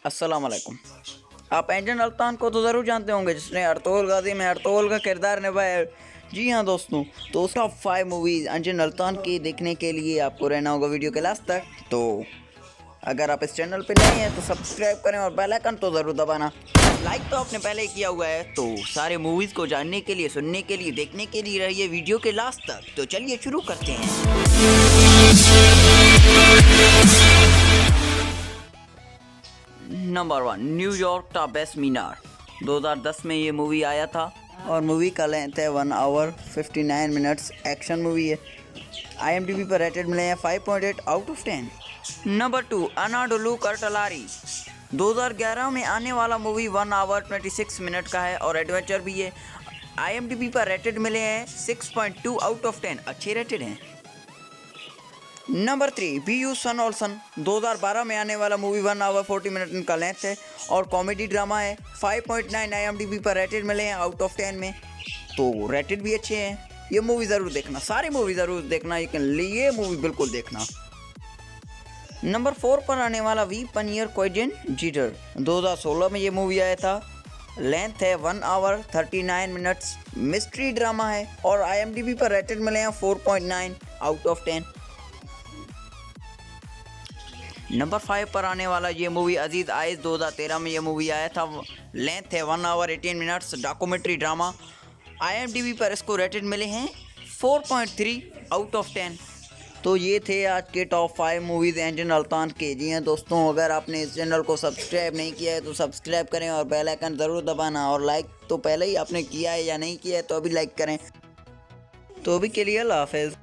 अस्सलाम वालेकुम। आप एंजन अल्तान को तो ज़रूर जानते होंगे, जिसने अर्तुगरुल गाजी में अर्तुगरुल का किरदार निभाया है। जी हाँ दोस्तों, तो टॉप 5 मूवीज़ एंजन अल्तान की देखने के लिए आपको रहना होगा वीडियो के लास्ट तक। तो अगर आप इस चैनल पे नए हैं तो सब्सक्राइब करें और बेल आइकन तो ज़रूर दबाना। लाइक तो आपने पहले ही किया हुआ है। तो सारे मूवीज़ को जानने के लिए, सुनने के लिए, देखने के लिए रहिए वीडियो के लास्ट तक। तो चलिए शुरू करते हैं। नंबर 1, न्यूयॉर्क का बेस्ट मीनार। 2010 में ये मूवी आया था और मूवी का लेंथ है 1 आवर 59 मिनट्स। एक्शन मूवी है। IMDb पर रेटेड मिले हैं 5.8 आउट ऑफ 10। Number 2, Anadolu कर्टलारी। 2011 में आने वाला मूवी 1 आवर 26 मिनट का है और एडवेंचर भी है। IMDb पर रेटेड मिले हैं 6.2 आउट ऑफ 10। अच्छे रेटेड हैं। नंबर 3, बी यू सन और सन। 2012 में आने वाला मूवी 1 आवर 40 मिनट का लेंथ है और कॉमेडी ड्रामा है। 5.9 IMDb पर रेटेड मिले हैं आउट ऑफ 10 में। तो रेटेड भी अच्छे हैं। ये मूवी ज़रूर देखना, सारी मूवी ज़रूर देखना, ये मूवी बिल्कुल देखना। नंबर 4 पर आने वाला वी पनियर क्वेजन जीटर। 2016 में ये मूवी आया था। लेंथ है 1 आवर 39 मिनट्स। मिस्ट्री ड्रामा है और IMDb पर रेटेड मिले हैं 4.9 आउट ऑफ 10। नंबर 5 पर आने वाला ये मूवी अजीज़ आइज़। 2013 में ये मूवी आया था। लेंथ है 1 hour 18 minutes. Documentary drama. IMDb पर इसको रेटेड मिले हैं 4.3 आउट ऑफ 10। तो ये थे आज के टॉप 5 मूवीज़ एंजन अल्तान के। जी हैं दोस्तों, अगर आपने इस चैनल को सब्सक्राइब नहीं किया है तो सब्सक्राइब करें और बेल आइकन ज़रूर दबाना। और लाइक तो पहले ही आपने किया है या नहीं किया है तो अभी लाइक करें। तो अभी के लिए अल्लाह हाफ़िज़।